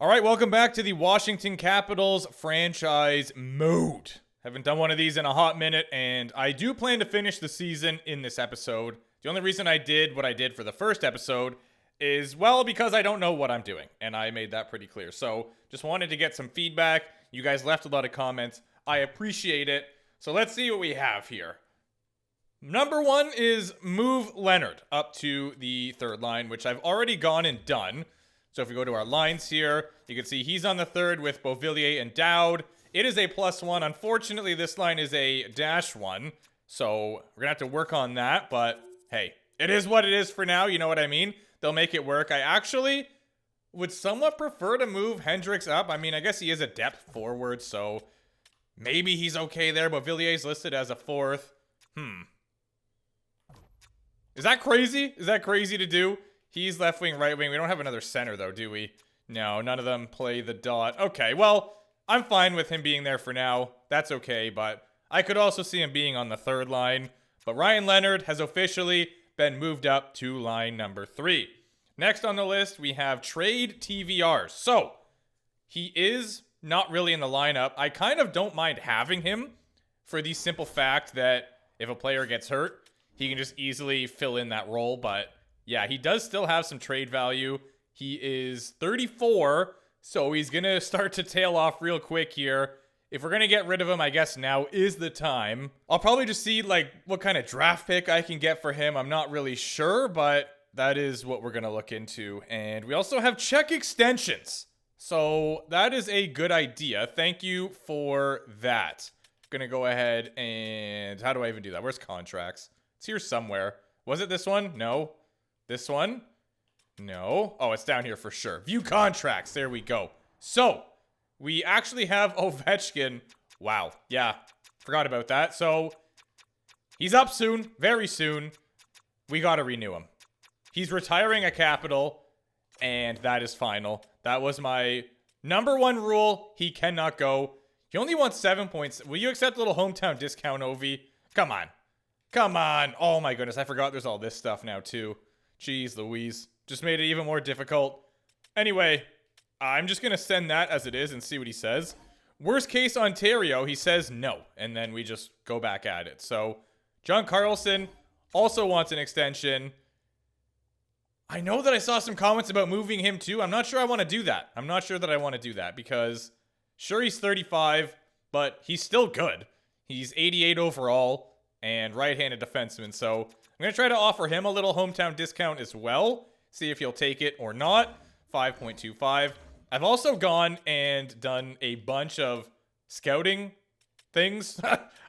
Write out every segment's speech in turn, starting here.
All right, welcome back to the Washington Capitals franchise mode. Haven't done one of these in a hot minute, and I do plan to finish the season in this episode. The only reason I did what I did for the first episode is, well, because I don't know what I'm doing, and I made that pretty clear. So just wanted to get some feedback. You guys left a lot of comments. I appreciate it. So let's see what we have here. Number one is move Leonard up to the third line, which I've already gone and done. So if we go to our lines here, you can see he's on the third with Beauvillier and Dowd. It is a +1. Unfortunately, this line is a -1. So we're going to have to work on that. But hey, it is what it is for now. You know what I mean? They'll make it work. I actually would somewhat prefer to move Hendricks up. I mean, I guess he is a depth forward, so maybe he's okay there. Beauvillier's listed as a fourth. Is that crazy? Is that crazy to do? He's left wing, right wing. We don't have another center, though, do we? No, none of them play the dot. Okay, well, I'm fine with him being there for now. That's okay, but I could also see him being on the third line. But Ryan Leonard has officially been moved up to line number 3. Next on the list, we have trade TVRs. So, he is not really in the lineup. I kind of don't mind having him for the simple fact that if a player gets hurt, he can just easily fill in that role, but yeah, he does still have some trade value. He is 34, so he's going to start to tail off real quick here. If we're going to get rid of him, I guess now is the time. I'll probably just see like what kind of draft pick I can get for him. I'm not really sure, but that is what we're going to look into. And we also have check extensions. So that is a good idea. Thank you for that. Going to go ahead and how do I even do that? Where's contracts? It's here somewhere. Was it this one? No. This one? No. Oh, it's down here for sure. View contracts. There we go. So, we actually have Ovechkin. Wow. Yeah. Forgot about that. So, he's up soon. Very soon. We got to renew him. He's retiring a Capital, and that is final. That was my number one rule. He cannot go. He only wants 7 points. Will you accept a little hometown discount, Ovi? Come on. Come on. Oh, my goodness. I forgot there's all this stuff now, too. Jeez Louise. Just made it even more difficult. Anyway, I'm just going to send that as it is and see what he says. Worst case Ontario, he says no. And then we just go back at it. So, John Carlson also wants an extension. I know that I saw some comments about moving him too. I'm not sure I want to do that. I'm not sure that I want to do that because sure, he's 35, but he's still good. He's 88 overall and right-handed defenseman. So, I'm going to try to offer him a little hometown discount as well. See if he'll take it or not. 5.25. I've also gone and done a bunch of scouting things.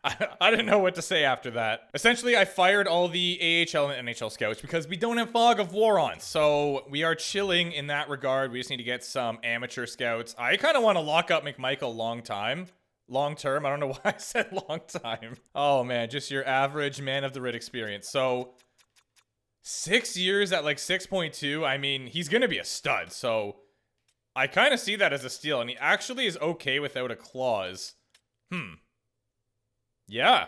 I didn't know what to say after that. Essentially, I fired all the AHL and NHL scouts because we don't have Fog of War on. So we are chilling in that regard. We just need to get some amateur scouts. I kind of want to lock up McMichael long term. I don't know why I said long time. Oh man, just your average man of the Rit experience. So 6 years at like 6.2. I mean, he's going to be a stud. So I kind of see that as a steal. And he actually is okay without a clause. Yeah.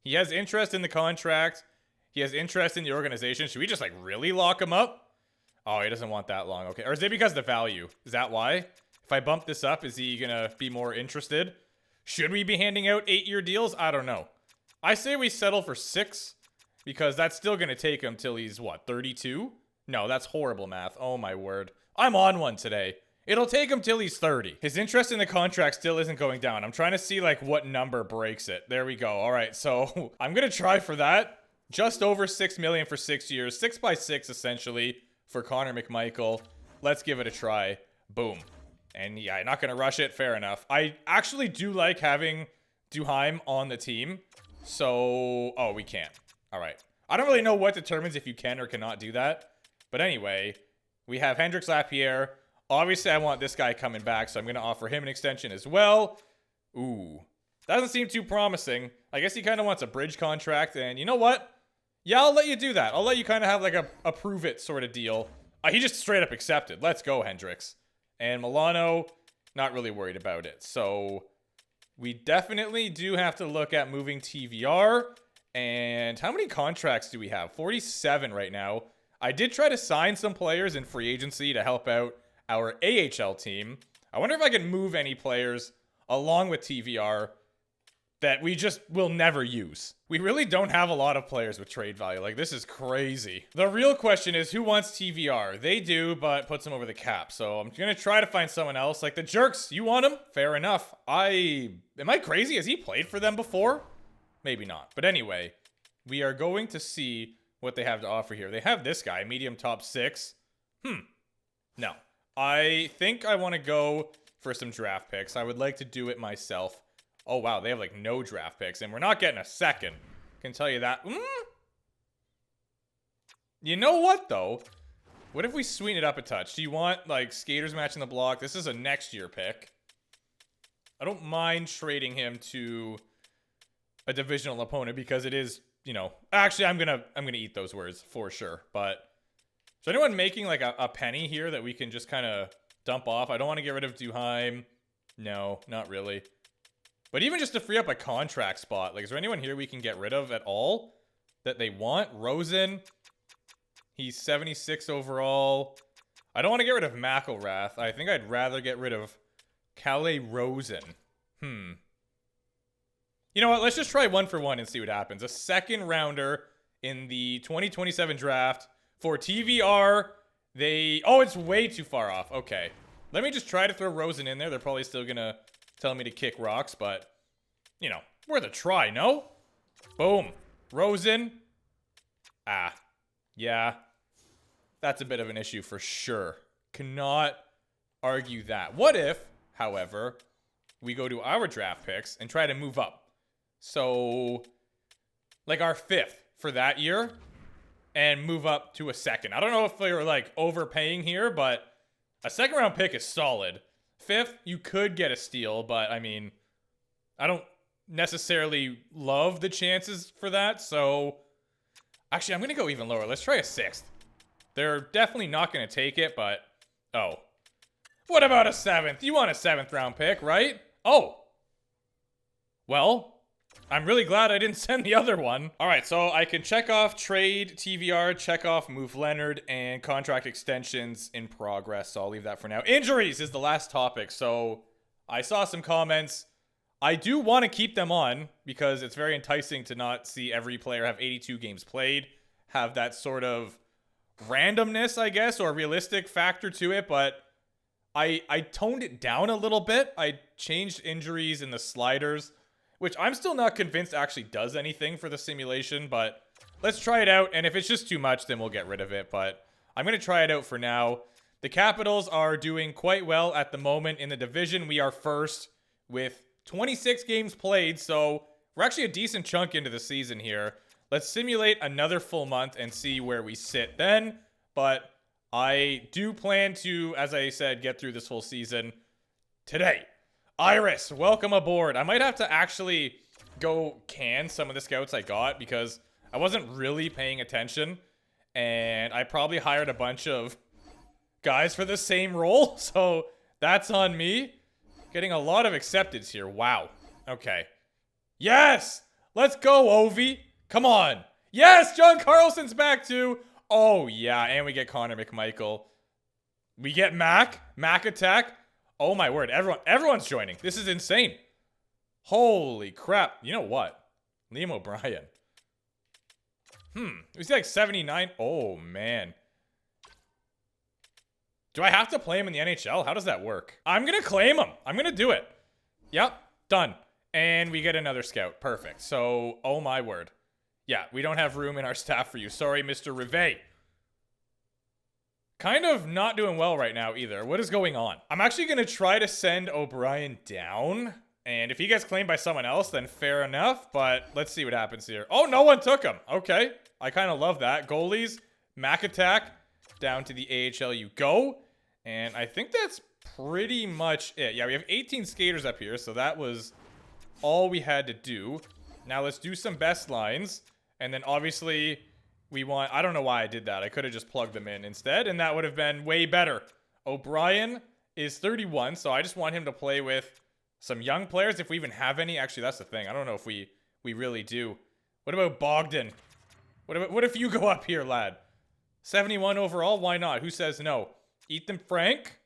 He has interest in the contract. He has interest in the organization. Should we just like really lock him up? Oh, he doesn't want that long. Okay. Or is it because of the value? Is that why? If I bump this up, is he going to be more interested? Should we be handing out 8-year deals? I don't know. I say we settle for 6 because that's still going to take him till he's, what, 32? No, that's horrible math. Oh, my word. I'm on one today. It'll take him till he's 30. His interest in the contract still isn't going down. I'm trying to see, like, what number breaks it. There we go. All right, so I'm going to try for that. Just over $6 million for 6 years. 6 by 6, essentially, for Connor McMichael. Let's give it a try. Boom. And yeah, not going to rush it. Fair enough. I actually do like having Duheim on the team. So, oh, we can't. All right. I don't really know what determines if you can or cannot do that. But anyway, we have Hendricks Lapierre. Obviously, I want this guy coming back, so I'm going to offer him an extension as well. Ooh. Doesn't seem too promising. I guess he kind of wants a bridge contract. And you know what? Yeah, I'll let you do that. I'll let you kind of have like a prove it sort of deal. He just straight up accepted. Let's go, Hendricks. And Milano, not really worried about it. So we definitely do have to look at moving TVR. And how many contracts do we have? 47 right now. I did try to sign some players in free agency to help out our AHL team. I wonder if I can move any players along with TVR that we just will never use. We really don't have a lot of players with trade value. Like, this is crazy. The real question is, who wants TVR? They do, but puts them over the cap. So I'm gonna try to find someone else. Like the Jerks, you want him? Fair enough. Am I crazy? Has he played for them before? Maybe not. But anyway, we are going to see what they have to offer here. They have this guy, medium top 6. No. I think I want to go for some draft picks. I would like to do it myself. Oh, wow. They have, like, no draft picks. And we're not getting a second. Can tell you that. You know what, though? What if we sweeten it up a touch? Do you want, like, skaters matching the block? This is a next year pick. I don't mind trading him to a divisional opponent because it is, you know... Actually, I'm gonna eat those words for sure. But is anyone making, like, a penny here that we can just kind of dump off? I don't want to get rid of Duheim. No, not really. But even just to free up a contract spot, like, is there anyone here we can get rid of at all that they want? Rosen, he's 76 overall. I don't want to get rid of McElrath. I think I'd rather get rid of Calle Rosen. You know what? Let's just try 1 for 1 and see what happens. A second rounder in the 2027 draft for TVR. Oh, it's way too far off. Okay. Let me just try to throw Rosen in there. They're probably still going to tell me to kick rocks, but, you know, worth a try, no? Boom. Rosen. Yeah. That's a bit of an issue for sure. Cannot argue that. What if, however, we go to our draft picks and try to move up? So, like our 5th for that year and move up to a 2nd. I don't know if we were, like, overpaying here, but a 2nd round pick is solid. 5th, you could get a steal, but I mean, I don't necessarily love the chances for that. So, actually, I'm going to go even lower. Let's try a 6th. They're definitely not going to take it, but, oh. What about a 7th? You want a 7th round pick, right? Oh. Well, I'm really glad I didn't send the other one. All right, so I can check off trade, TVR, check off move Leonard, and contract extensions in progress. So I'll leave that for now. Injuries is the last topic. So I saw some comments. I do want to keep them on because it's very enticing to not see every player have 82 games played, have that sort of randomness, I guess, or realistic factor to it. But I toned it down a little bit. I changed injuries in the sliders, which I'm still not convinced actually does anything for the simulation, but let's try it out, and if it's just too much, then we'll get rid of it, but I'm going to try it out for now. The Capitals are doing quite well at the moment in the division. We are first with 26 games played, so we're actually a decent chunk into the season here. Let's simulate another full month and see where we sit then, but I do plan to, as I said, get through this whole season today. Iris, welcome aboard. I might have to actually go can some of the scouts I got because I wasn't really paying attention. And I probably hired a bunch of guys for the same role. So that's on me. Getting a lot of acceptance here. Wow. Okay. Yes! Let's go, Ovi. Come on. Yes! John Carlson's back too. Oh, yeah. And we get Connor McMichael. We get Mac attack. Oh my word, everyone's joining. This is insane. Holy crap. You know what? Liam O'Brien. Was he like 79? Oh man. Do I have to play him in the NHL? How does that work? I'm gonna claim him. I'm gonna do it. Yep, done. And we get another scout. Perfect. So, oh my word. Yeah, we don't have room in our staff for you. Sorry, Mr. Rivet. Kind of not doing well right now either. What is going on? I'm actually going to try to send O'Brien down. And if he gets claimed by someone else, then fair enough. But let's see what happens here. Oh, no one took him. Okay. I kind of love that. Goalies, Mac attack, down to the AHL you go. And I think that's pretty much it. Yeah, we have 18 skaters up here. So that was all we had to do. Now let's do some best lines. And then obviously... we want... I don't know why I did that. I could have just plugged them in instead, and that would have been way better. O'Brien is 31, so I just want him to play with some young players, if we even have any. Actually, that's the thing. I don't know if we really do. What about Bogdan? What if you go up here, lad? 71 overall? Why not? Who says no? Ethan Frank?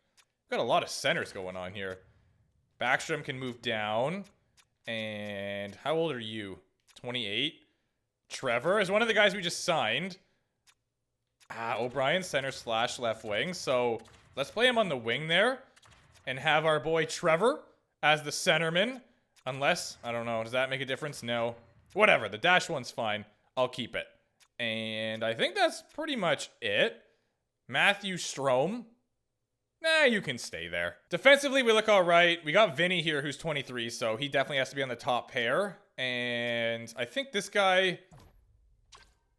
Got a lot of centers going on here. Backstrom can move down. And how old are you? 28. Trevor is one of the guys we just signed. O'Brien center / left wing. So let's play him on the wing there. And have our boy Trevor as the centerman. Unless, I don't know, does that make a difference? No. Whatever, the dash one's fine. I'll keep it. And I think that's pretty much it. Matthew Strome. Nah, you can stay there. Defensively, we look all right. We got Vinny here, who's 23, so he definitely has to be on the top pair. And I think this guy...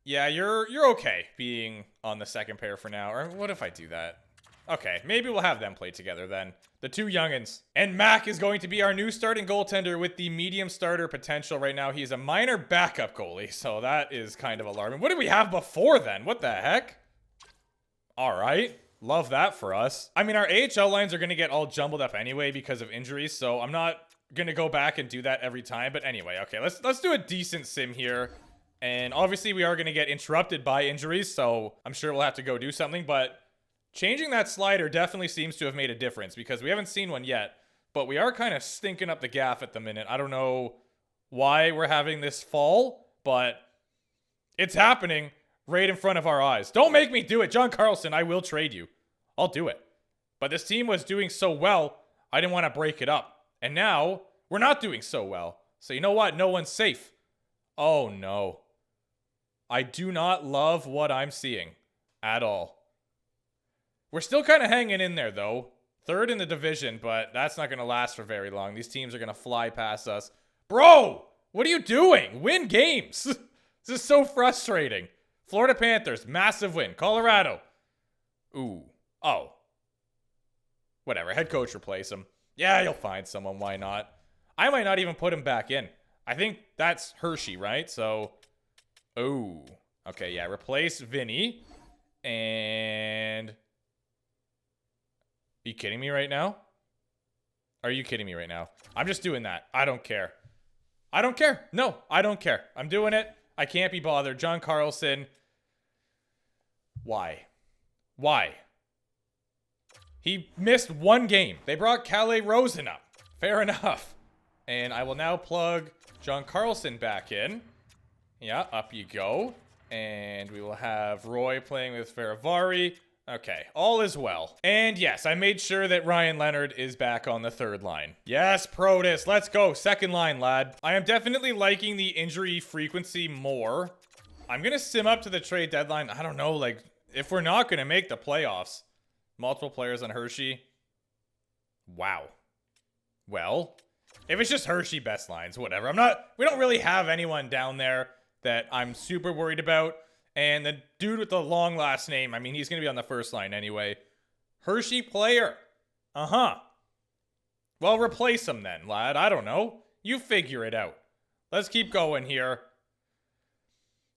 Yeah, you're okay being on the second pair for now. Or what if I do that? Okay, maybe we'll have them play together then. The two youngins. And Mac is going to be our new starting goaltender with the medium starter potential right now. He's a minor backup goalie, so that is kind of alarming. What did we have before then? What the heck? All right. Love that for us. I mean, our AHL lines are going to get all jumbled up anyway because of injuries, so I'm not going to go back and do that every time. But anyway, okay, let's do a decent sim here. And obviously, we are going to get interrupted by injuries, so I'm sure we'll have to go do something. But changing that slider definitely seems to have made a difference because we haven't seen one yet. But we are kind of stinking up the gaff at the minute. I don't know why we're having this fall, but it's happening right in front of our eyes. Don't make me do it. John Carlson, I will trade you. I'll do it. But this team was doing so well, I didn't want to break it up. And now, we're not doing so well. So you know what? No one's safe. Oh, no. I do not love what I'm seeing at all. We're still kind of hanging in there, though. Third in the division, but that's not going to last for very long. These teams are going to fly past us. Bro, what are you doing? Win games. This is so frustrating. Florida Panthers, massive win. Colorado. Ooh. Oh. Whatever. Head coach replace him. Yeah, you'll find someone. Why not? I might not even put him back in. I think that's Hershey, right? So, ooh. Okay, yeah. Replace Vinny. And... Are you kidding me right now? Are you kidding me right now? I'm just doing that. I don't care. I don't care. No, I don't care. I'm doing it. I can't be bothered. John Carlson. Why? Why? He missed one game. They brought Calle Rosen up. Fair enough. And I will now plug John Carlson back in. Yeah, up you go. And we will have Roy playing with Faravari. Okay, all is well. And yes, I made sure that Ryan Leonard is back on the third line. Yes, Protus, let's go. Second line, lad. I am definitely liking the injury frequency more. I'm going to sim up to the trade deadline. I don't know, like, if we're not going to make the playoffs. Multiple players on Hershey. Wow. Well, if it's just Hershey best lines, whatever. We don't really have anyone down there that I'm super worried about. And the dude with the long last name, I mean, he's going to be on the first line anyway. Hershey player. Uh-huh. Well, replace him then, lad. I don't know. You figure it out. Let's keep going here.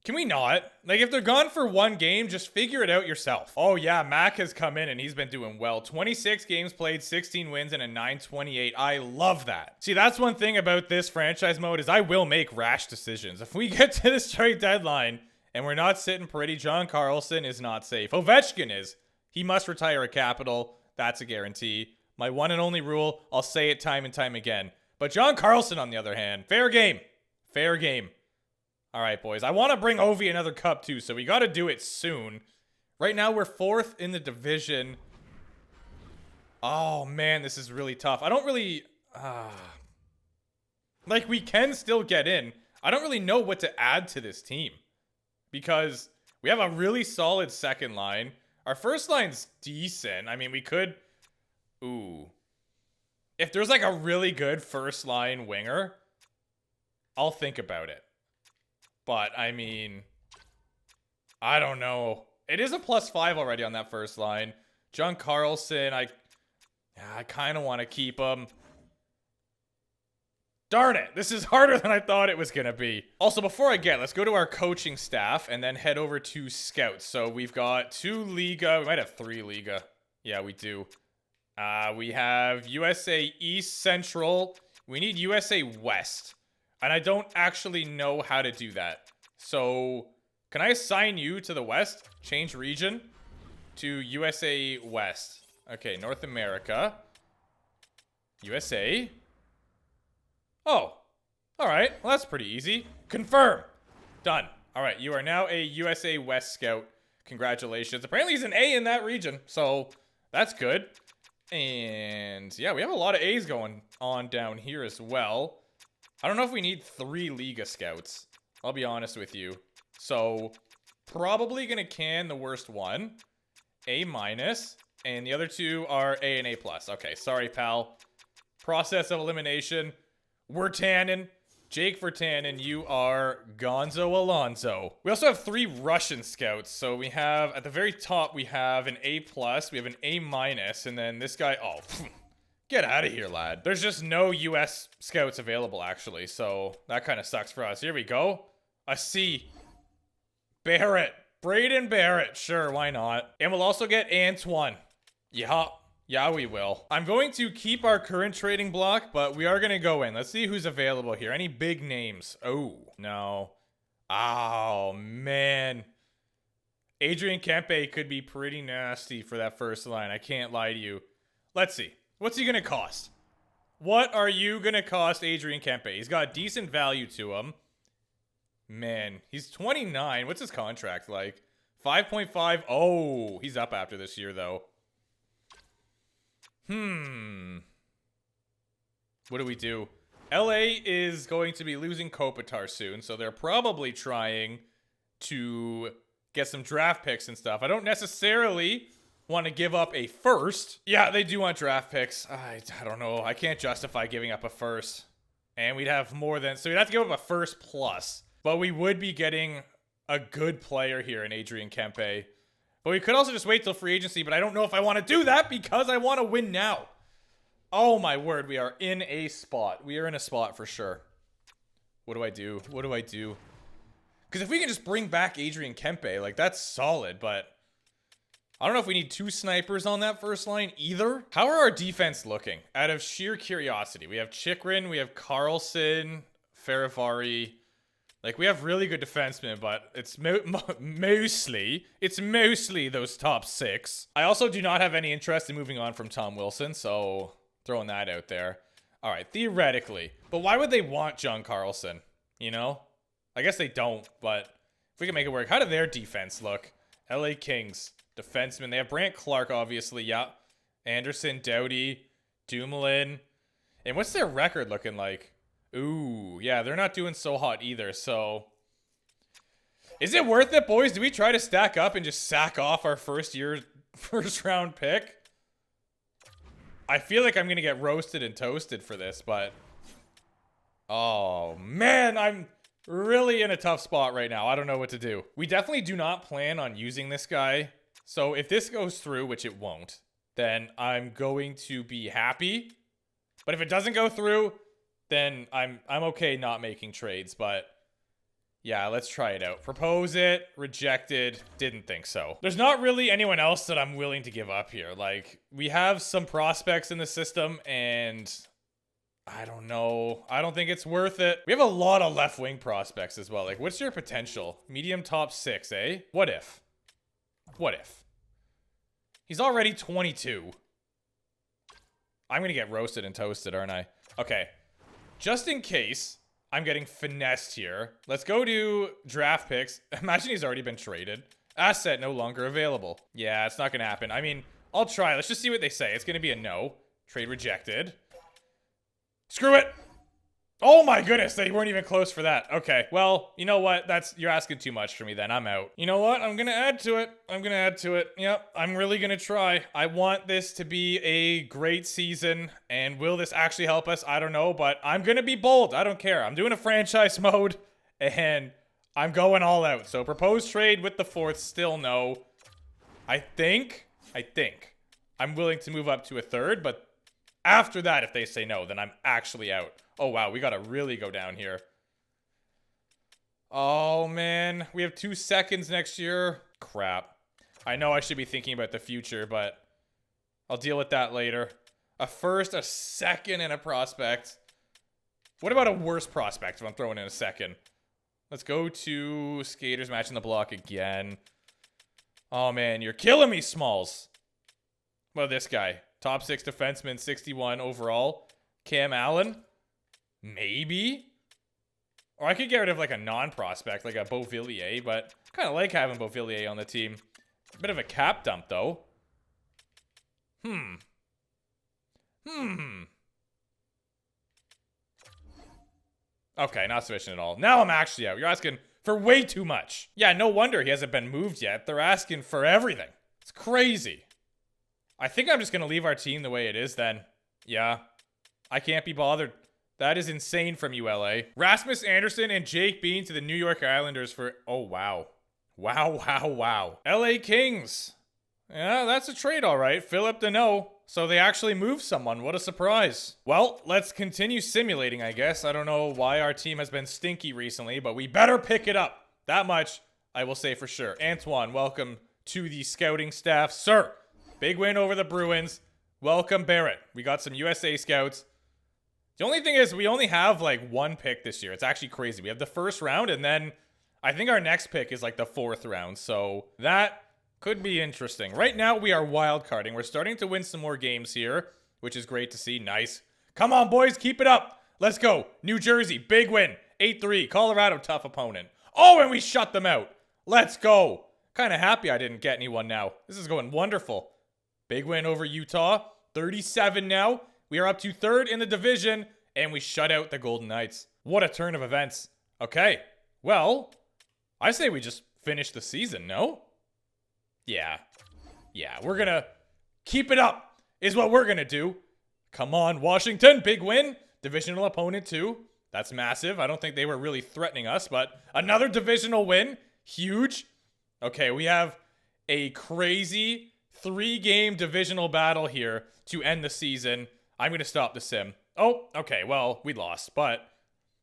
Can we not? Like, if they're gone for one game, just figure it out yourself. Oh, yeah, Mac has come in and he's been doing well. 26 games played, 16 wins, and a 928. I love that. See, that's one thing about this franchise mode is I will make rash decisions. If we get to this trade deadline and we're not sitting pretty, John Carlson is not safe. Ovechkin is. He must retire at Capital. That's a guarantee. My one and only rule, I'll say it time and time again. But John Carlson, on the other hand, fair game. Fair game. All right, boys. I want to bring Ovi another cup, too, so we got to do it soon. Right now, we're fourth in the division. Oh, man, this is really tough. I don't really... like, we can still get in. I don't really know what to add to this team. Because we have a really solid second line. Our first line's decent. I mean, we could... Ooh. If there's, like, a really good first line winger, I'll think about it. But, I mean, I don't know. It is a +5 already on that first line. John Carlson, I kind of want to keep him. Darn it. This is harder than I thought it was going to be. Also, before let's go to our coaching staff and then head over to scouts. So, we've got 2 Liga. We might have 3 Liga. Yeah, we do. We have USA East Central. We need USA West. And I don't actually know how to do that. So, can I assign you to the West? Change region to USA West. Okay, North America. USA. Oh. Alright, well that's pretty easy. Confirm. Done. Alright, you are now a USA West Scout. Congratulations. Apparently he's an A in that region, so that's good. And yeah, we have a lot of A's going on down here as well. I don't know if we need 3 Liga Scouts. I'll be honest with you. So, probably gonna can the worst one. A-, and the other 2 are A and A+. Okay, sorry, pal. Process of elimination. We're tanning. Jake Vertanen, you are Gonzo Alonso. We also have 3 Russian scouts. So we have, at the very top, we have an A+, we have an A-, and then this guy, oh, get out of here, lad. There's just no US scouts available, actually, so that kind of sucks for us. Here we go. A C. Barrett. Braden Barrett. Sure, why not? And we'll also get Antoine. Yeah, we will. I'm going to keep our current trading block, but we are going to go in. Let's see who's available here. Any big names? Oh, no. Oh, man. Adrian Kempe could be pretty nasty for that first line. I can't lie to you. Let's see. What's he going to cost? What are you going to cost Adrian Kempe? He's got decent value to him. Man, he's 29. What's his contract like? 5.5. Oh, he's up after this year, though. What do we do? LA is going to be losing Kopitar soon, so they're probably trying to get some draft picks and stuff. I don't necessarily want to give up a first. Yeah, they do want draft picks. I don't know. I can't justify giving up a first. And we'd have more than... So we'd have to give up a first plus. But we would be getting a good player here in Adrian Kempe. But we could also just wait till free agency, but I don't know if I want to do that because I want to win now. Oh my word, we are in a spot. We are in a spot for sure. What do I do? What do I do? Because if we can just bring back Adrian Kempe, like, that's solid, but I don't know if we need 2 snipers on that first line either. How are our defense looking? Out of sheer curiosity. We have Chikrin, we have Carlson, Faravari. Like, we have really good defensemen, but it's mostly those top 6. I also do not have any interest in moving on from Tom Wilson, so throwing that out there. All right, theoretically. But why would they want John Carlson? You know? I guess they don't, but if we can make it work. How did their defense look? LA Kings, defensemen. They have Brant Clark, obviously, yeah. Anderson, Doughty, Dumoulin. And what's their record looking like? Ooh, yeah, they're not doing so hot either, so... Is it worth it, boys? Do we try to stack up and just sack off our first round pick? I feel like I'm gonna get roasted and toasted for this, but... Oh, man, I'm really in a tough spot right now. I don't know what to do. We definitely do not plan on using this guy. So if this goes through, which it won't, then I'm going to be happy. But if it doesn't go through... then I'm okay not making trades, but yeah, let's try it out. Propose it, rejected, didn't think so. There's not really anyone else that I'm willing to give up here. Like, we have some prospects in the system, and I don't know. I don't think it's worth it. We have a lot of left wing prospects as well. Like, what's your potential? Medium top 6, eh? What if? What if? He's already 22. I'm gonna get roasted and toasted, aren't I? Okay. Just in case I'm getting finessed here, let's go to draft picks. Imagine he's already been traded. Asset no longer available. Yeah, it's not going to happen. I mean, I'll try. Let's just see what they say. It's going to be a no. Trade rejected. Screw it. Oh my goodness, they weren't even close for that. Okay, well, you know what? You're asking too much for me then. I'm out. You know what? I'm gonna add to it. Yep, I'm really gonna try. I want this to be a great season, and will this actually help us? I don't know, but I'm gonna be bold. I don't care. I'm doing a franchise mode, and I'm going all out. So proposed trade with the 4th, still no. I think I'm willing to move up to a 3rd, but after that, if they say no, then I'm actually out. Oh, wow. We got to really go down here. Oh, man. We have 2 seconds next year. Crap. I know I should be thinking about the future, but I'll deal with that later. A 1st, a 2nd, and a prospect. What about a worse prospect if I'm throwing in a 2nd? Let's go to skaters matching the block again. Oh, man. You're killing me, Smalls. Well, this guy. Top 6 defenseman, 61 overall. Cam Allen? Maybe? Or I could get rid of like a non-prospect, like a Beauvillier, but I kind of like having Beauvillier on the team. A bit of a cap dump, though. Okay, not sufficient at all. Now I'm actually out. You're asking for way too much. Yeah, no wonder he hasn't been moved yet. They're asking for everything. It's crazy. I think I'm just going to leave our team the way it is then. Yeah, I can't be bothered. That is insane from you, LA. Rasmus Anderson and Jake Bean to the New York Islanders for... Oh, wow. Wow. LA Kings. Yeah, that's a trade, all right. Philip Deneau. So they actually moved someone. What a surprise. Well, let's continue simulating, I guess. I don't know why our team has been stinky recently, but we better pick it up. That much I will say for sure. Antoine, welcome to the scouting staff. Sir, big win over the Bruins. Welcome, Barrett. We got some USA scouts. The only thing is we only have like one pick this year. It's actually crazy. We have the first round, and then I think our next pick is like the 4th round. So that could be interesting. Right now, we are wildcarding. We're starting to win some more games here, which is great to see. Nice. Come on, boys. Keep it up. Let's go. New Jersey, big win. 8-3. Colorado, tough opponent. Oh, and we shut them out. Let's go. Kind of happy I didn't get anyone now. This is going wonderful. Big win over Utah. 37 now. We are up to 3rd in the division, and we shut out the Golden Knights. What a turn of events. Okay. Well, I say we just finish the season, no? Yeah, we're gonna keep it up is what we're gonna do. Come on, Washington, big win. Divisional opponent too. That's massive. I don't think they were really threatening us, but another divisional win. Huge. Okay, we have a crazy 3-game divisional battle here to end the season. I'm gonna stop the sim. Oh, okay, well, we lost, but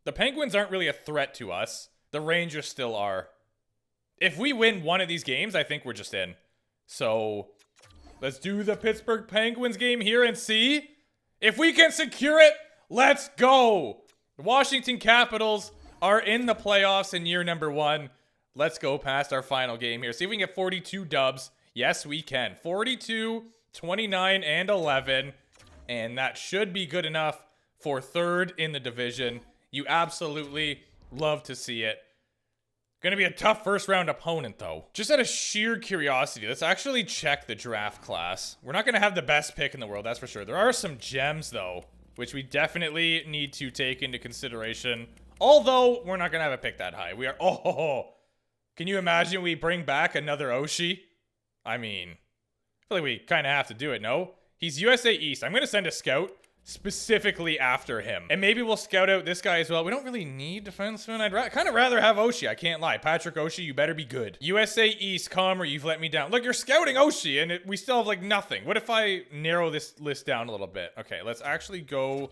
the Penguins aren't really a threat to us. The Rangers still are. If we win one of these games, I think we're just in. So, let's do the Pittsburgh Penguins game here and see if we can secure it. Let's go. The Washington Capitals are in the playoffs in year number 1. Let's go past our final game here. See if we can get 42 dubs. Yes, we can. 42, 29, and 11. And that should be good enough for 3rd in the division. You absolutely love to see it. Gonna be a tough first round opponent though. Just out of sheer curiosity, let's actually check the draft class. We're not gonna have the best pick in the world, that's for sure. There are some gems though, which we definitely need to take into consideration. Although, we're not gonna have a pick that high. We are, can you imagine we bring back another Oshie? I mean, I feel like we kind of have to do it, no? He's USA East. I'm gonna send a scout specifically after him. And maybe we'll scout out this guy as well. We don't really need defensemen. I'd kind of rather have Oshie. I can't lie. Patrick Oshie, you better be good. USA East, Commer, you've let me down. Look, you're scouting Oshie, and we still have, like, nothing. What if I narrow this list down a little bit? Okay, let's actually go...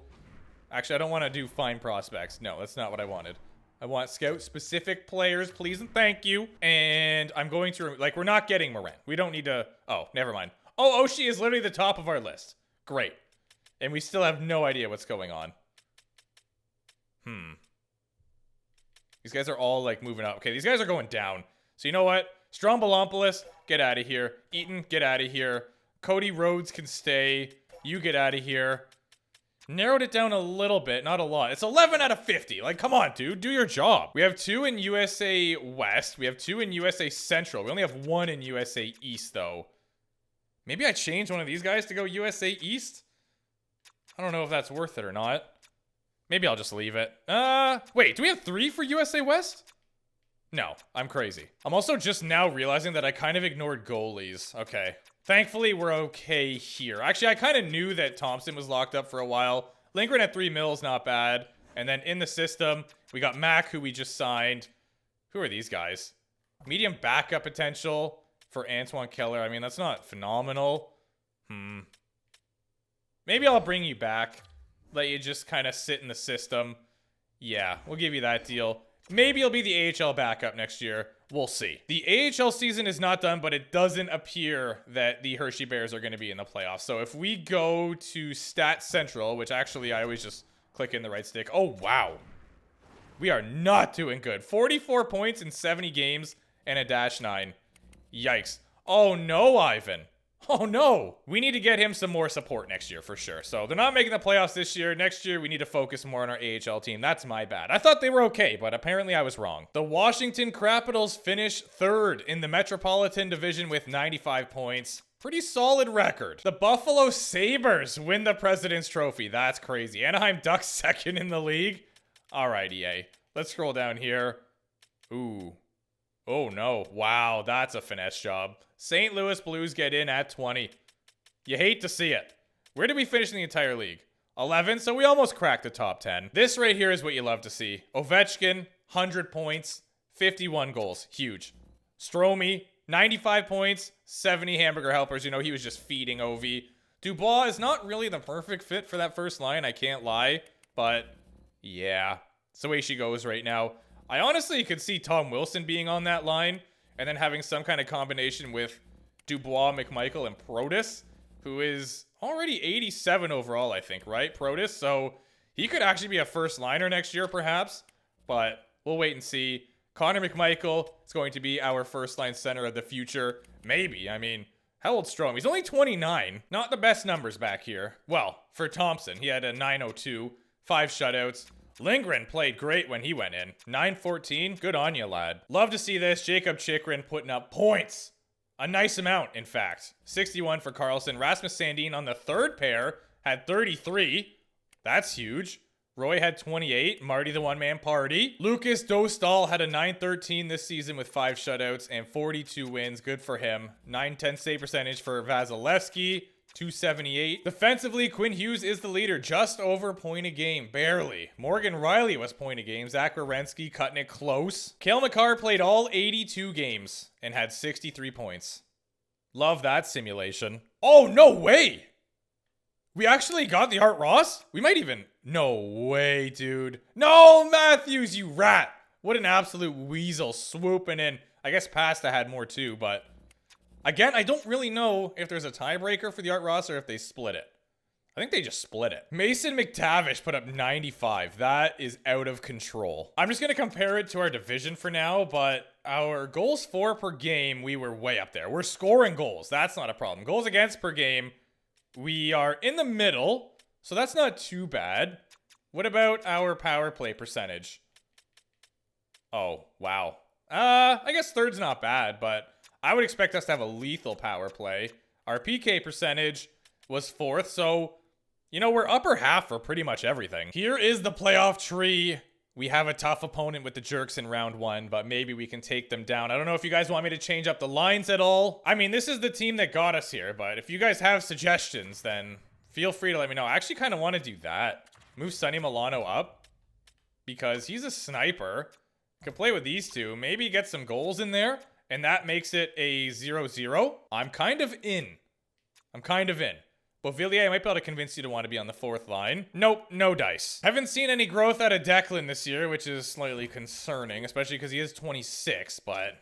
Actually, I don't want to do fine prospects. No, that's not what I wanted. I want scout-specific players, please and thank you. And I'm going to... Like, we're not getting Morin. We don't need to... Oh, never mind. Oh, Oshie is literally the top of our list. Great. And we still have no idea what's going on. These guys are all, like, moving up. Okay, these guys are going down. So you know what? Strombolopolis, get out of here. Eaton, get out of here. Cody Rhodes can stay. You get out of here. Narrowed it down a little bit, not a lot. It's 11 out of 50. Like, come on, dude. Do your job. We have 2 in USA West. We have 2 in USA Central. We only have 1 in USA East, though. Maybe I change one of these guys to go USA East? I don't know if that's worth it or not. Maybe I'll just leave it. Wait, do we have 3 for USA West? No, I'm crazy. I'm also just now realizing that I kind of ignored goalies. Okay. Thankfully, we're okay here. Actually, I kind of knew that Thompson was locked up for a while. Lindgren at 3 mils, not bad. And then in the system, we got Mac, who we just signed. Who are these guys? Medium backup potential for Antoine Keller. I mean, that's not phenomenal. Maybe I'll bring you back. Let you just kind of sit in the system. Yeah, we'll give you that deal. Maybe you'll be the AHL backup next year. We'll see. The AHL season is not done, but it doesn't appear that the Hershey Bears are going to be in the playoffs. So if we go to Stat Central, which actually I always just click in the right stick. Oh, wow. We are not doing good. 44 points in 70 games and a -9. Yikes. Oh, no, Ivan. Oh no, we need to get him some more support next year for sure. So they're not making the playoffs this year. Next year, we need to focus more on our AHL team. That's my bad. I thought they were okay, but apparently I was wrong. The Washington Capitals finish 3rd in the Metropolitan Division with 95 points. Pretty solid record. The Buffalo Sabres win the President's Trophy. That's crazy. Anaheim Ducks 2nd in the league. All right, EA. Let's scroll down here. Ooh. Oh no. Wow, that's a finesse job. St. Louis Blues get in at 20. You hate to see it. Where did we finish in the entire league? 11, so we almost cracked the top 10. This right here is what you love to see. Ovechkin, 100 points, 51 goals. Huge. Stromey, 95 points, 70 hamburger helpers. You know, he was just feeding Ovi. Dubois is not really the perfect fit for that first line, I can't lie. But, yeah. It's the way she goes right now. I honestly could see Tom Wilson being on that line and then having some kind of combination with Dubois, McMichael, and Protas, who is already 87 overall, I think, right? Protas, so he could actually be a first liner next year, perhaps, but we'll wait and see. Connor McMichael is going to be our first line center of the future. Maybe. I mean, how old's Strome? He's only 29. Not the best numbers back here. Well, for Thompson, he had a 902, 5 shutouts. Lindgren played great when he went in. 914. Good on you, lad. Love to see this. Jacob Chikrin putting up points. A nice amount, in fact. 61 for Carlson. Rasmus Sandin on the 3rd pair had 33. That's huge. Roy had 28. Marty the one-man party. Lucas Dostal had a 913 this season with 5 shutouts and 42 wins. Good for him. 910 save percentage for Vasilevsky. 278. Defensively, Quinn Hughes is the leader, just over point a game, barely. Morgan Riley was point a game. Zach Werenski cutting it close. Cale Makar played all 82 games and had 63 points. Love that simulation. Oh, no way! We actually got the Art Ross? We might even... No way, dude. No, Matthews, you rat! What an absolute weasel swooping in. I guess Pasta had more too, but... Again, I don't really know if there's a tiebreaker for the Art Ross or if they split it. I think they just split it. Mason McTavish put up 95. That is out of control. I'm just going to compare it to our division for now, but our goals for per game, we were way up there. We're scoring goals. That's not a problem. Goals against per game, we are in the middle, so that's not too bad. What about our power play percentage? Oh, wow. I guess 3rd's not bad, but... I would expect us to have a lethal power play. Our PK percentage was 4th, so, you know, we're upper half for pretty much everything. Here is the playoff tree. We have a tough opponent with the Jerks in round 1, but maybe we can take them down. I don't know if you guys want me to change up the lines at all. I mean, this is the team that got us here, but if you guys have suggestions, then feel free to let me know. I actually kind of want to do that. Move Sonny Milano up because he's a sniper. Could play with these two. Maybe get some goals in there. And that makes it a 0-0. I'm kind of in. Beauvillier, I might be able to convince you to want to be on the 4th line. Nope, no dice. Haven't seen any growth out of Declan this year, which is slightly concerning, especially because he is 26, but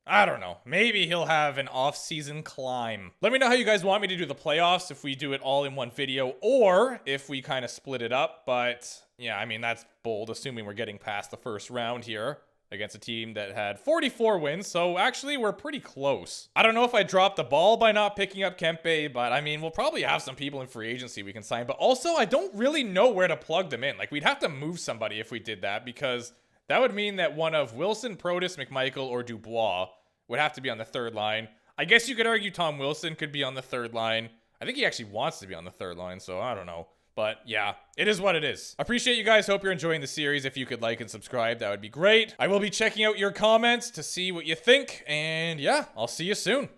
I don't know. Maybe he'll have an off-season climb. Let me know how you guys want me to do the playoffs, if we do it all in one video, or if we kind of split it up. But yeah, I mean, that's bold, assuming we're getting past the first round here. Against a team that had 44 wins, so actually we're pretty close. I don't know if I dropped the ball by not picking up Kempe, but I mean, we'll probably have some people in free agency we can sign, but also I don't really know where to plug them in. Like, we'd have to move somebody if we did that, because that would mean that one of Wilson, Protas, McMichael, or Dubois would have to be on the 3rd line. I guess you could argue Tom Wilson could be on the 3rd line. I think he actually wants to be on the 3rd line, so I don't know. But yeah, it is what it is. Appreciate you guys. Hope you're enjoying the series. If you could like and subscribe, that would be great. I will be checking out your comments to see what you think. And yeah, I'll see you soon.